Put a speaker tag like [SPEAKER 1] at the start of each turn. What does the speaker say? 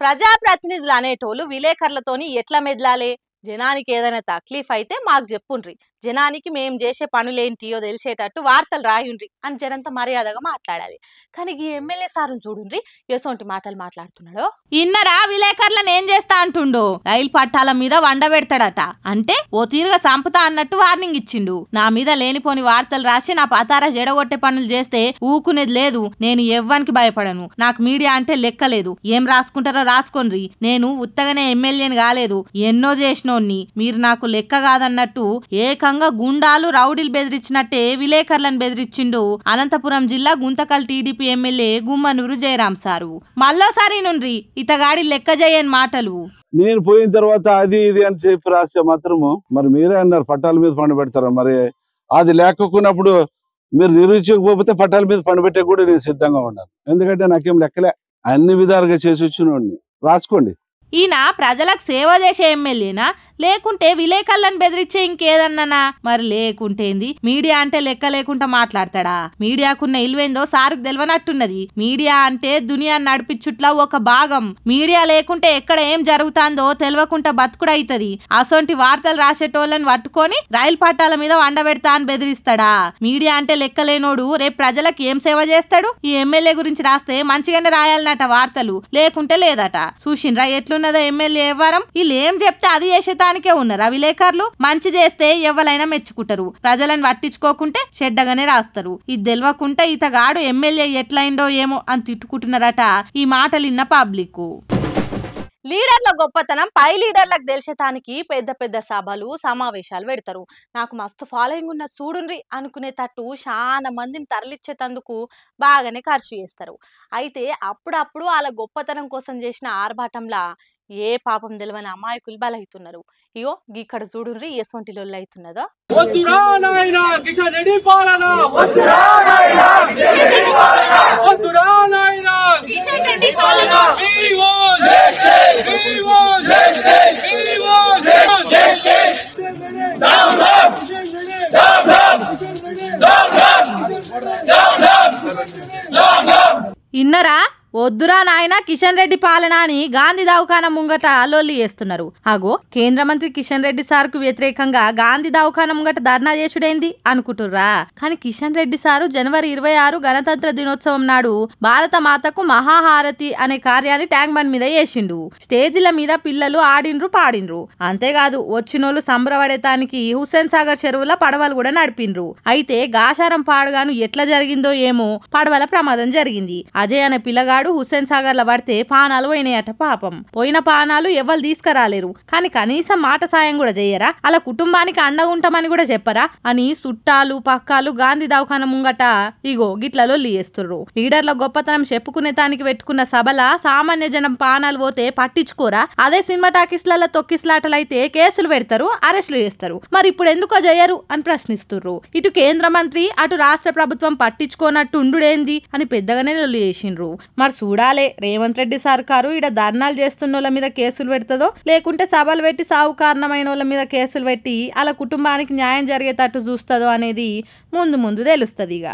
[SPEAKER 1] ప్రజాప్రతినిధులు అనేటోళ్ళు విలేకరులతోని ఎట్లా మెదలాలే? జనానికి ఏదైనా తక్లీఫ్ అయితే మాకు చెప్పుండ్రి, జనానికి మేము చేసే పనులేంటియో తెలిసేటట్టు వార్తలు రాయుండ్రి అని జనంత మర్యాదగా మాట్లాడాలి. కానీ ఈ ఎమ్మెల్యే సార్ చూడుండ్రి ఎసొంటి మాటలు మాట్లాడుతున్నాడో. ఇన్నరా విలేకరులను ఏం చేస్తా అంటుండో, రైలు పట్టాల మీద వండ పెడతాడట. అంటే ఓ తీరుగా సంపుతా అన్నట్టు వార్నింగ్ ఇచ్చిండు. నా మీద లేనిపోని వార్తలు రాసి నా పతారా జడగొట్టే పనులు చేస్తే ఊకునేది లేదు. నేను ఎవ్వనికి భయపడను. నాకు మీడియా అంటే లెక్కలేదు. ఏం రాసుకుంటారో రాసుకోండ్రి. నేను ఉత్తగానే ఎమ్మెల్యేని కాలేదు, ఎన్నో చేసినోన్ని. మీరు నాకు లెక్క కాదన్నట్టు ఏకంగా గుండాలు రౌడీలు బెదిరించినట్టే విలేకరులను బెదిరించిండు అనంతపురం జిల్లా Guntakal TDP MLA Gummanur Jayaram sir. మళ్ళోసారి నుండ్రి ఇతగాడి లెక్క చేయని మాటలు.
[SPEAKER 2] నేను పోయిన తర్వాత అది ఇది అని చెప్పి రాస్తే మాత్రము మరి మీరే అన్నారు పట్టాల మీద పండు పెడతారా? మరి అది లేకపోయినప్పుడు మీరు నిరూపించకపోతే పట్టాల మీద పండు పెట్టే కూడా నేను సిద్ధంగా ఉన్నాను. ఎందుకంటే నాకేం లెక్కలే, అన్ని విధాలుగా చేసి వచ్చినోడిని. రాసుకోండి.
[SPEAKER 1] ఈయన ప్రజలకు సేవ చేసే ఎమ్మెల్యేనా లేకుంటే విలేకరులను బెదిరించే ఇంకేదన్నానా? మరి లేకుంటేంది? మీడియా అంటే లెక్క లేకుండా మాట్లాడతాడా? మీడియాకున్న ఇల్వేందో సారుకు తెలియనట్టున్నది. మీడియా అంటే దునియాని నడిపించుట్లా ఒక భాగం. మీడియా లేకుంటే ఎక్కడ ఏం జరుగుతుందో తెలియకుండా బతుకుడైతది. అసొంటి వార్తలు రాసేటోళ్ళని పట్టుకొని రైలు పట్టాల మీద వండబెడతా అని బెదిరిస్తాడా? మీడియా అంటే లెక్కలేనోడు రేపు ప్రజలకు ఏం సేవ చేస్తాడు? ఈ ఎమ్మెల్యే గురించి రాస్తే మంచిగానే రాయాలన్నట వార్తలు, లేకుంటే లేదట. చూసిండ్రా ఎట్లున్నదో ఎమ్మెల్యే వ్యవహారం. వీళ్ళు ఏం చెప్తే అది చేసేదానికే ఉన్నారా విలేకరులు? మంచి చేస్తే ఎవరైనా మెచ్చుకుంటారు, ప్రజలను పట్టించుకోకుంటే చెడ్డగానే రాస్తారు. ఇది తెలియకుంటే ఇతగాడు ఎమ్మెల్యే ఎట్లయిండో ఏమో అని తిట్టుకుంటున్నారట ఈ మాటలు విన్న పబ్లిక్. లీడర్ల గొప్పతనం పై లీడర్లకు తెలిసేటానికి పెద్ద పెద్ద సభలు సమావేశాలు పెడతారు. నాకు మస్తు ఫాలోయింగ్ ఉన్న చూడుండ్రి అనుకునేటట్టు చాలా మందిని తరలిచ్చేటందుకు బాగానే ఖర్చు చేస్తారు. అయితే అప్పుడప్పుడు వాళ్ళ గొప్పతనం కోసం చేసిన ఆర్భాటంలా ఏ పాపం తెలియని అమాయకులు బలవుతున్నారు. ఇగో ఇక్కడ చూడుండ్రి ఎసొంటి లొల్లి అవుతున్నదో. ఇన్నరా వద్దురా నాయన కిషన్ రెడ్డి పాలన అని గాంధీ దవాఖానా ముంగట లొల్లి చేస్తున్నారు. అగో కేంద్ర మంత్రి కిషన్ రెడ్డి సార్కు వ్యతిరేకంగా గాంధీ దవాఖానా ముంగట ధర్నా చేసుడేంది అనుకుంటుర్రా? కానీ కిషన్ రెడ్డి సారు జనవరి 26 గణతంత్ర దినోత్సవం నాడు భారత మాతకు మహాహారతి అనే కార్యాన్ని ట్యాంక్ బండ్ మీద చేసిండు. స్టేజీల మీద పిల్లలు ఆడిండ్రు పాడిండ్రు. అంతేకాదు వచ్చినోళ్ళు సంబరపడేతానికి హుస్సేన్ సాగర్ చెరువుల పడవలు కూడా నడిపిండ్రు. అయితే గాశారం పాడుగాను ఎట్లా జరిగిందో ఏమో పడవల ప్రమాదం జరిగింది. అజయ్ అనే పిల్లగాడు హుస్సేన్ సాగర్ లో పడితే పానాలు పోయినాయట. పాపం పోయిన పానాలు ఎవరు తీసుకురాలేరు. కానీ కనీసం మాట సాయం కూడా చెయ్యరా? అలా కుటుంబానికి అండగా ఉంటామని కూడా చెప్పరా అని చుట్టాలు పక్కాలు గాంధీ దవాఖానా ముంగట ఇగో గిట్లలో చేస్తుర్రు. లీడర్ల గొప్పతనం చెప్పుకునే తానికి పెట్టుకున్న సభల సామాన్య జనం పానాలు పోతే పట్టించుకోరా? అదే సినిమా టాకీస్లలో తొక్కిస్లాటలైతే కేసులు పెడతారు, అరెస్టులు చేస్తారు. మరి ఇప్పుడు ఎందుకో చేయరు అని ప్రశ్నిస్తుర్రు. ఇటు కేంద్ర మంత్రి అటు రాష్ట్ర ప్రభుత్వం పట్టించుకోనట్టు ఉండుడేంది అని పెద్దగానే లొల్లి చేసిండ్రు. మరి చూడాలే రేవంత్ రెడ్డి సర్కారు ఈడ ధర్నాలు చేస్తున్న వాళ్ళ మీద కేసులు పెడతదో లేకుంటే సభలు పెట్టి సాగు కారణమైన వాళ్ళ మీద కేసులు పెట్టి అలా కుటుంబానికి న్యాయం జరిగేటట్టు చూస్తుందో అనేది ముందు ముందు తెలుస్తుంది. ఇక